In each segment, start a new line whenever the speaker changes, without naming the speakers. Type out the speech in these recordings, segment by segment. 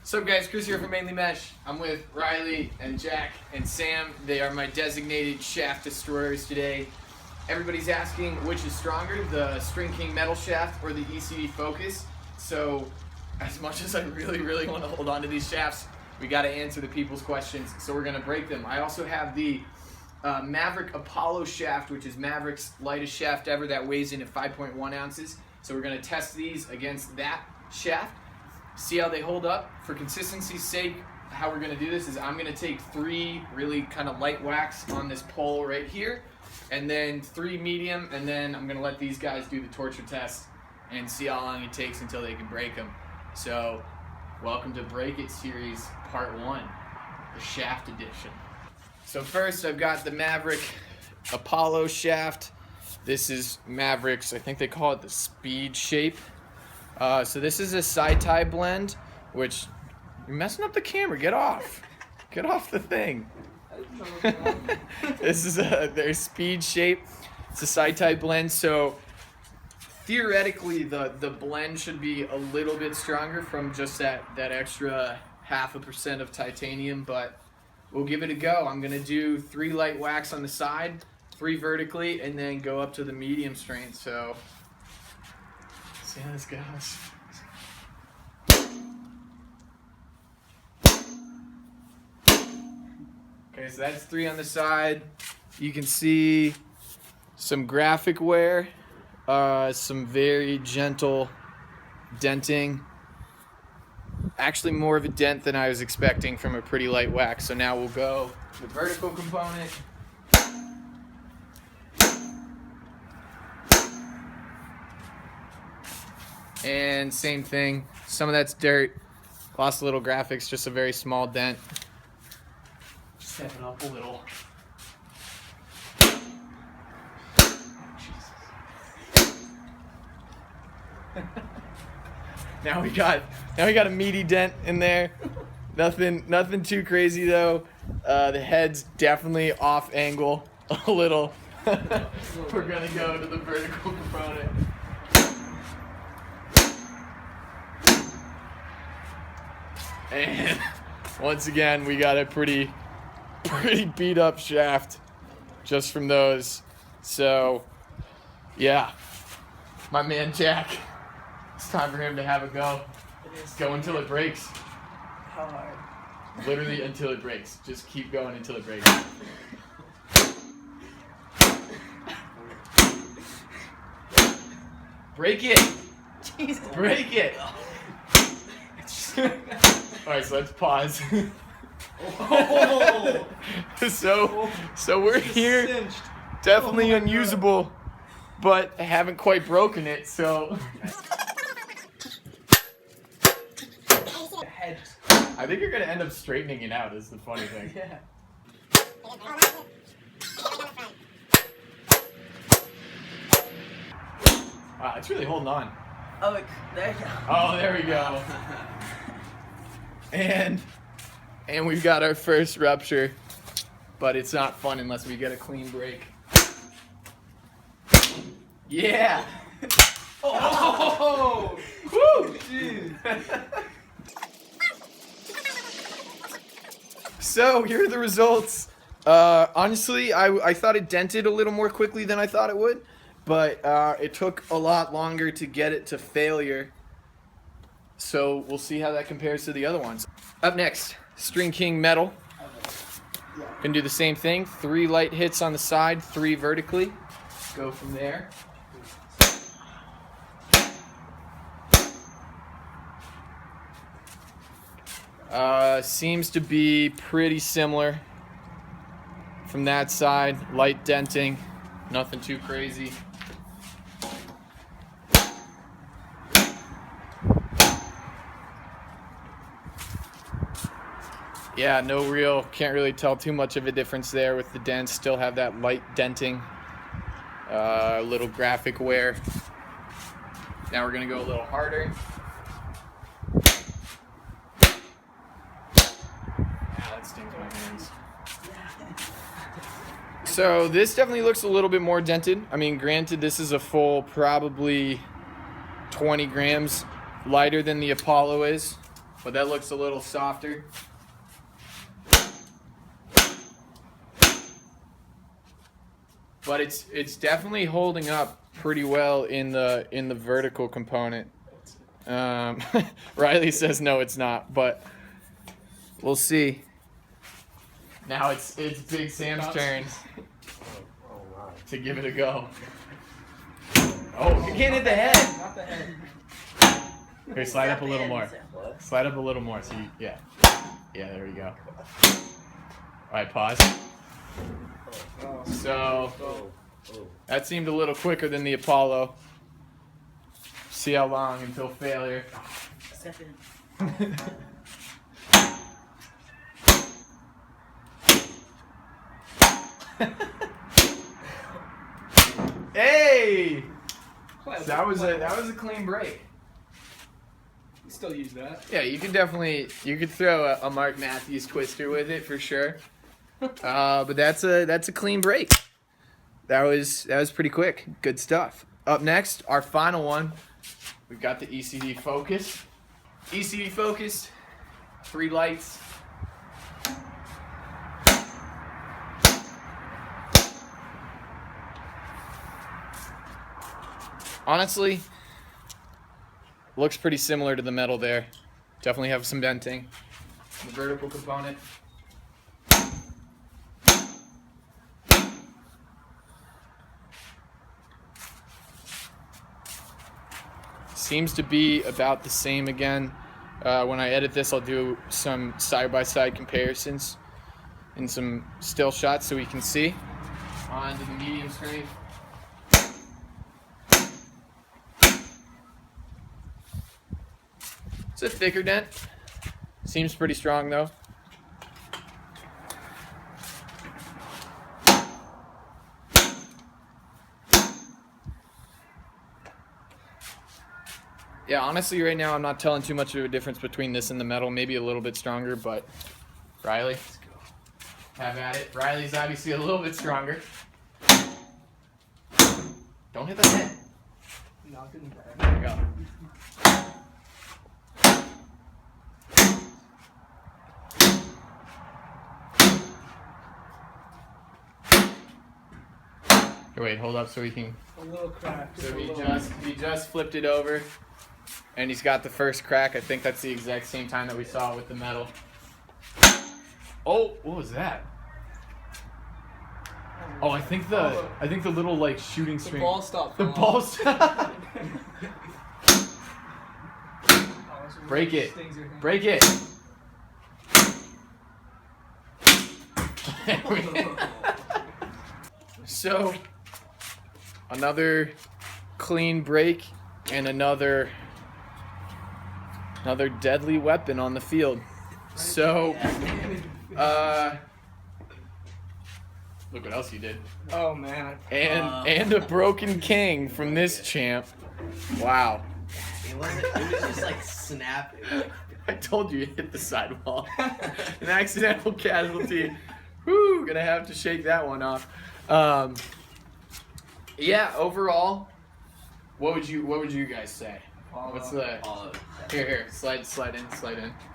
What's up guys, Chris here from Mainely Mesh. I'm with Riley and Jack and Sam. They are my designated shaft destroyers today. Everybody's asking which is stronger, the StringKing Metal shaft or the ECD Focus. So as much as I really want to hold on to these shafts, we got to answer the people's questions, so we're going to break them. I also have the Maverick Apollo shaft, which is Maverick's lightest shaft ever, that weighs in at 5.1 ounces. So we're going to test these against that shaft, see how they hold up. For consistency's sake, how we're going to do this is I'm going to take 3 really kind of light whacks on this pole right here, and then 3 medium, and then I'm going to let these guys do the torture test and see how long it takes until they can break them. So welcome to Break It Series Part 1, the shaft edition. So first I've got the Maverick Apollo shaft. This is Maverick's, I think they call it the speed shape. So this is a side tie blend, which you're messing up the camera. Get off. Get off the thing. This is their speed shape. It's a side tie blend, so theoretically the blend should be a little bit stronger from just that extra 0.5% of titanium, but we'll give it a go. I'm gonna do 3 light whacks on the side, 3 vertically, and then go up to the medium strength. So see how this goes. Okay, so that's 3 on the side. You can see some graphic wear, some very gentle denting. Actually more of a dent than I was expecting from a pretty light whack. So now we'll go to the vertical component. And same thing, some of that's dirt, lost a little graphics, just a very small dent. Step it up a little. Now we got a meaty dent in there. Nothing too crazy though. The head's definitely off angle a little. We're gonna go to the vertical component. And once again, we got a pretty beat up shaft just from those. So yeah, my man Jack, it's time for him to have a go. Go until it breaks.
How hard?
Literally until it breaks. Just keep going until it breaks. Break it!
Jesus.
Break it! Alright, so let's pause.
Oh.
So we're here,
Cinched.
definitely unusable, but haven't quite broken it, so. I think you're gonna end up straightening it out, is the funny thing.
Yeah.
Wow, it's really holding on.
Oh, look, there you go.
Oh, there we go. And we've got our first rupture, but it's not fun unless we get a clean break. Yeah.
Oh!
Woo!
Jeez.
So here are the results. Honestly, I thought it dented a little more quickly than I thought it would, but it took a lot longer to get it to failure. So we'll see how that compares to the other ones. Up next, StringKing Metal. Gonna do the same thing. 3 light hits on the side, 3 vertically. Go from there. Seems to be pretty similar from that side. Light denting, nothing too crazy. Yeah, can't really tell too much of a difference there with the dents. Still have that light denting, little graphic wear. Now we're gonna go a little harder. That stings my hands. So this definitely looks a little bit more dented. I mean, granted, this is a full probably 20 grams lighter than the Apollo is. but that looks a little softer. But it's definitely holding up pretty well in the vertical component. Riley says no, it's not, but we'll see. Now it's Big Sam's turn to give it a go. Oh, you can't hit the head.
Not the head.
Here, slide up a little more.
What?
Slide up a little more. So you, yeah, there we go. All right, pause. So that seemed a little quicker than the Apollo. See how long until failure.
Second.
Hey!
Quite
That was a clean break.
You still use that.
Yeah, you could throw a Mark Matthews twister with it for sure. But that's a clean break. That was pretty quick. Good stuff. Up next, our final one. We've got the ECD Focus. ECD Focus, 3 lights. Honestly, looks pretty similar to the metal there. Definitely have some denting. The vertical component. Seems to be about the same again. When I edit this, I'll do some side-by-side comparisons and some still shots so we can see. On to the medium screen. It's a thicker dent. Seems pretty strong though. Yeah, honestly, right now I'm not telling too much of a difference between this and the metal. Maybe a little bit stronger, but Riley, have at it. Riley's obviously a little bit stronger. Don't hit the head.
Not getting bad.
There we go. Here, wait, hold up so we can.
A little crack.
So
a
he
little.
just flipped it over, and he's got the first crack. I think that's the exact same time that we saw it with the metal. Oh, what was that? Oh, I think the little like shooting
The
string.
ball stopped.
The ball stopped. Break it. Break it. So, another clean break and another deadly weapon on the field. So, look what else you did.
Oh man.
And a broken king from this champ. Wow.
It was just like snapping.
I told you it hit the sidewall. An accidental casualty. Whoo, gonna have to shake that one off. Yeah, overall, what would you guys say? What's the here, slide in.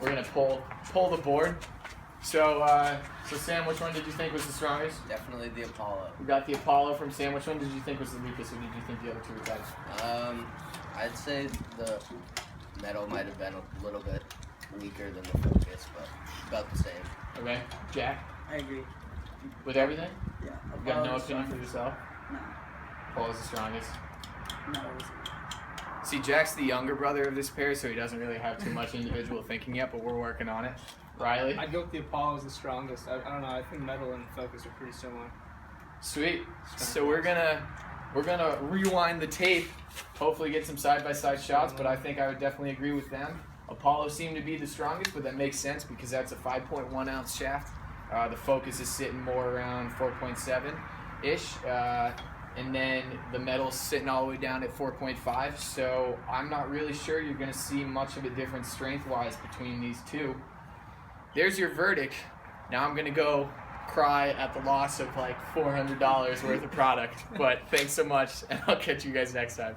We're gonna pull the board. So Sam, which one did you think was the strongest?
Definitely the Apollo.
We got the Apollo from Sam. Which one did you think was the weakest, or did you think the other two were tight?
I'd say the metal might have been a little bit weaker than the Focus, but about the same.
Okay, Jack,
I agree.
with everything?
Yeah.
You got no opinion for yourself?
No.
Apollo's the strongest.
No.
See, Jack's the younger brother of this pair, so he doesn't really have too much individual thinking yet, but we're working on it. Riley?
I'd go with the Apollo as the strongest. I don't know. I think metal and Focus are pretty similar.
Sweet. So we're gonna rewind the tape, hopefully get some side-by-side shots, but I think I would definitely agree with them. Apollo seemed to be the strongest, but that makes sense because that's a 5.1 ounce shaft. The Focus is sitting more around 4.7-ish. And then the metal's sitting all the way down at 4.5, so I'm not really sure you're going to see much of a difference strength-wise between these two. There's your verdict. Now I'm going to go cry at the loss of like $400 worth of product, but thanks so much, and I'll catch you guys next time.